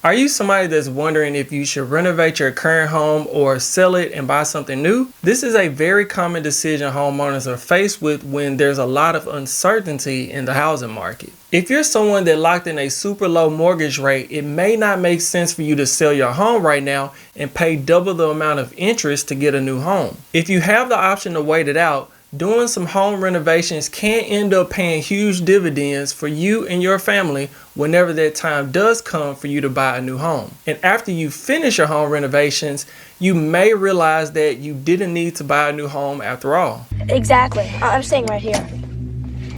Are you somebody that's wondering if you should renovate your current home or sell it and buy something new? This is a very common decision homeowners are faced with when there's a lot of uncertainty in the housing market. If you're someone that locked in a super low mortgage rate, it may not make sense for you to sell your home right now and pay double the amount of interest to get a new home. If you have the option to wait it out, doing some home renovations can end up paying huge dividends for you and your family whenever that time does come for you to buy a new home. And after you finish your home renovations, you may realize that you didn't need to buy a new home after all. Exactly. I'm staying right here.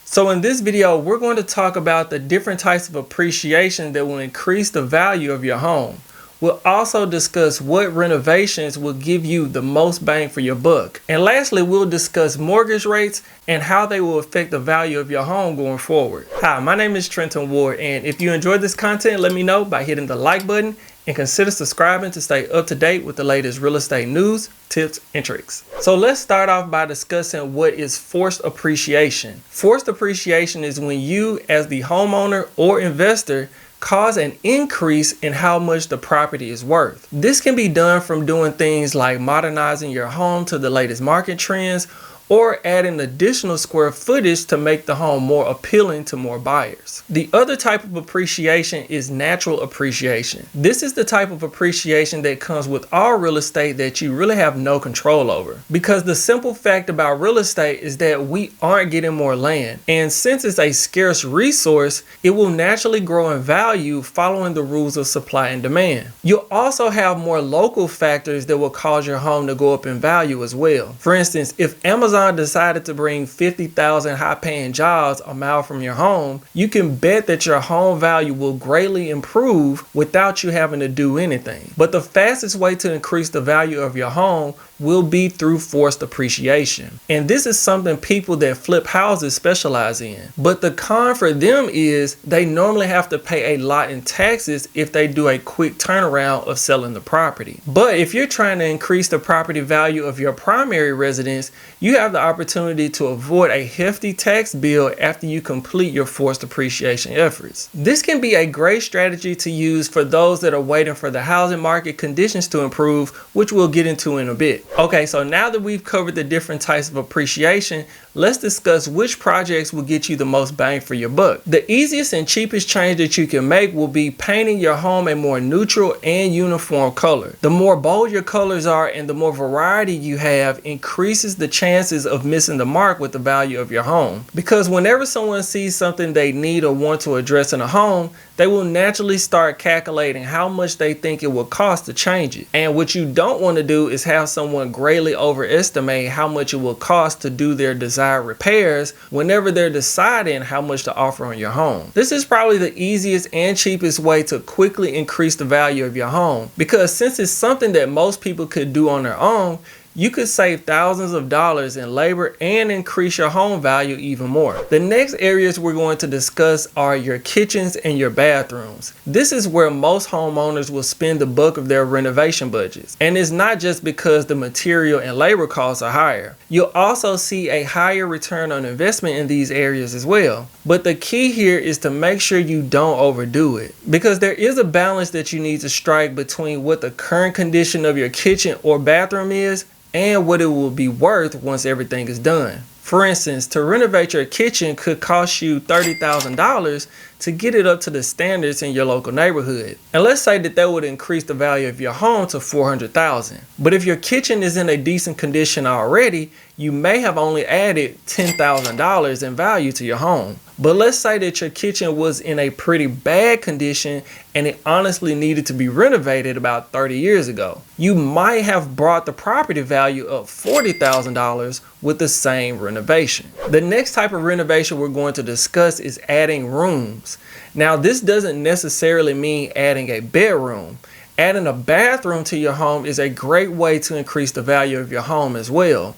So in this video, we're going to talk about the different types of appreciation that will increase the value of your home. We'll also discuss what renovations will give you the most bang for your buck. And lastly, we'll discuss mortgage rates and how they will affect the value of your home going forward. Hi, my name is Trenton Ward, and if you enjoyed this content, let me know by hitting the like button and consider subscribing to stay up to date with the latest real estate news, tips, and tricks. So let's start off by discussing what is forced appreciation. Forced appreciation is when you, as the homeowner or investor, cause an increase in how much the property is worth. This can be done from doing things like modernizing your home to the latest market trends or adding additional square footage to make the home more appealing to more buyers. The other type of appreciation is natural appreciation. This is the type of appreciation that comes with all real estate that you really have no control over. Because the simple fact about real estate is that we aren't getting more land. And since it's a scarce resource, it will naturally grow in value following the rules of supply and demand. You'll also have more local factors that will cause your home to go up in value as well. For instance, if Amazon decided to bring 50,000 high-paying jobs a mile from your home, you can bet that your home value will greatly improve without you having to do anything. But the fastest way to increase the value of your home will be through forced appreciation. And this is something people that flip houses specialize in. But the con for them is they normally have to pay a lot in taxes if they do a quick turnaround of selling the property. But if you're trying to increase the property value of your primary residence, you have the opportunity to avoid a hefty tax bill after you complete your forced appreciation efforts. This can be a great strategy to use for those that are waiting for the housing market conditions to improve, which we'll get into in a bit. Okay, so now that we've covered the different types of appreciation, let's discuss which projects will get you the most bang for your buck. The easiest and cheapest change that you can make will be painting your home a more neutral and uniform color. The more bold your colors are and the more variety you have increases the chances of missing the mark with the value of your home. Because whenever someone sees something they need or want to address in a home, they will naturally start calculating how much they think it will cost to change it. And what you don't want to do is have someone greatly overestimate how much it will cost to do their desired repairs whenever they're deciding how much to offer on your home. This is probably the easiest and cheapest way to quickly increase the value of your home, because since it's something that most people could do on their own, you could save thousands of dollars in labor and increase your home value even more. The next areas we're going to discuss are your kitchens and your bathrooms. This is where most homeowners will spend the bulk of their renovation budgets. And it's not just because the material and labor costs are higher. You'll also see a higher return on investment in these areas as well. But the key here is to make sure you don't overdo it, because there is a balance that you need to strike between what the current condition of your kitchen or bathroom is and what it will be worth once everything is done. For instance, to renovate your kitchen could cost you $30,000 to get it up to the standards in your local neighborhood. And let's say that would increase the value of your home to $400,000. But if your kitchen is in a decent condition already, you may have only added $10,000 in value to your home. But let's say that your kitchen was in a pretty bad condition and it honestly needed to be renovated about 30 years ago. You might have brought the property value up $40,000 with the same renovation. The next type of renovation we're going to discuss is adding rooms. Now, this doesn't necessarily mean adding a bedroom. Adding a bathroom to your home is a great way to increase the value of your home as well.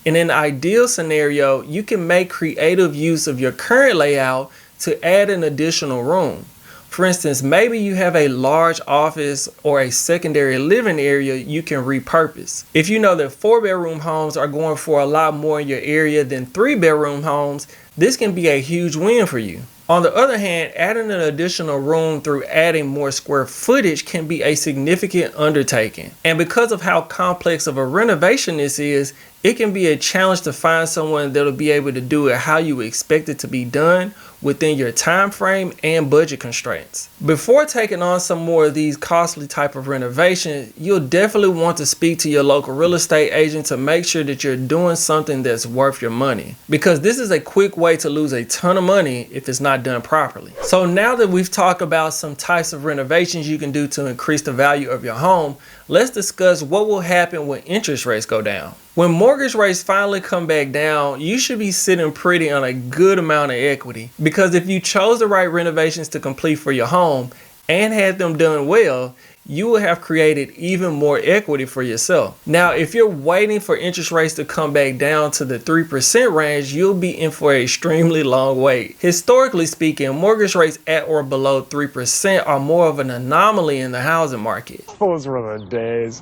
In an ideal scenario, you can make creative use of your current layout to add an additional room. For instance, maybe you have a large office or a secondary living area you can repurpose. If you know that 4-bedroom homes are going for a lot more in your area than 3-bedroom homes, this can be a huge win for you. On the other hand, adding an additional room through adding more square footage can be a significant undertaking. And because of how complex of a renovation this is, it can be a challenge to find someone that'll be able to do it how you expect it to be done within your time frame and budget constraints. Before taking on some more of these costly type of renovations, you'll definitely want to speak to your local real estate agent to make sure that you're doing something that's worth your money, because this is a quick way to lose a ton of money if it's not done properly. So now that we've talked about some types of renovations you can do to increase the value of your home, let's discuss what will happen when interest rates go down. When mortgage rates finally come back down, you should be sitting pretty on a good amount of equity, because if you chose the right renovations to complete for your home and had them done well, you will have created even more equity for yourself. Now, if you're waiting for interest rates to come back down to the 3% range, you'll be in for an extremely long wait. Historically speaking, mortgage rates at or below 3% are more of an anomaly in the housing market. Those were the days.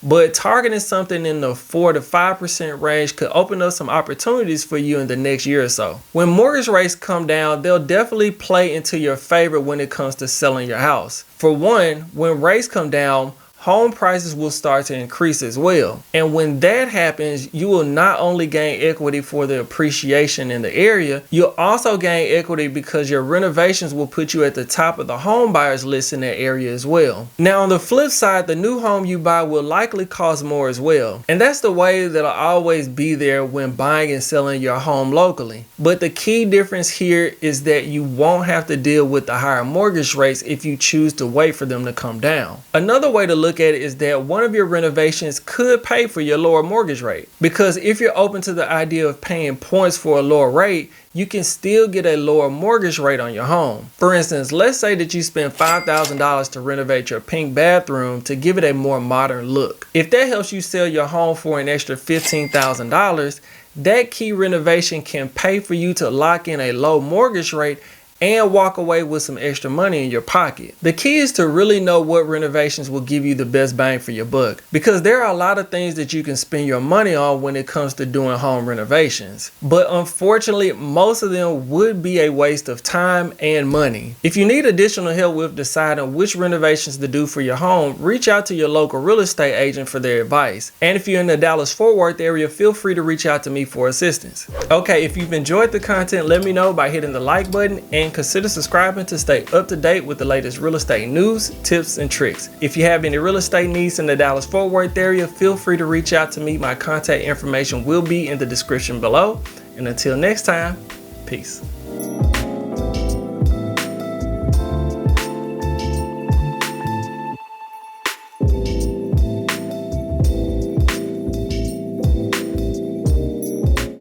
But targeting something in the 4 to 5% range could open up some opportunities for you in the next year or so. When mortgage rates come down, they'll definitely play into your favor when it comes to selling your house. For one, when rates come down, home prices will start to increase as well. And when that happens, you will not only gain equity for the appreciation in the area, you'll also gain equity because your renovations will put you at the top of the home buyers list in that area as well. Now, on the flip side, the new home you buy will likely cost more as well. And that's the way that'll always be there when buying and selling your home locally. But the key difference here is that you won't have to deal with the higher mortgage rates if you choose to wait for them to come down. Another way to look at it is that one of your renovations could pay for your lower mortgage rate, because if you're open to the idea of paying points for a lower rate, you can still get a lower mortgage rate on your home. For instance, let's say that you spend $5,000 to renovate your pink bathroom to give it a more modern look. If that helps you sell your home for an extra $15,000, that key renovation can pay for you to lock in a low mortgage rate and walk away with some extra money in your pocket. The key is to really know what renovations will give you the best bang for your buck, because there are a lot of things that you can spend your money on when it comes to doing home renovations. But unfortunately, most of them would be a waste of time and money. If you need additional help with deciding which renovations to do for your home, reach out to your local real estate agent for their advice. And if you're in the Dallas-Fort Worth area, feel free to reach out to me for assistance. Okay, if you've enjoyed the content, let me know by hitting the like button, and consider subscribing to stay up to date with the latest real estate news, tips, and tricks. If you have any real estate needs in the Dallas-Fort Worth area, feel free to reach out to me. My contact information will be in the description below. And until next time, peace.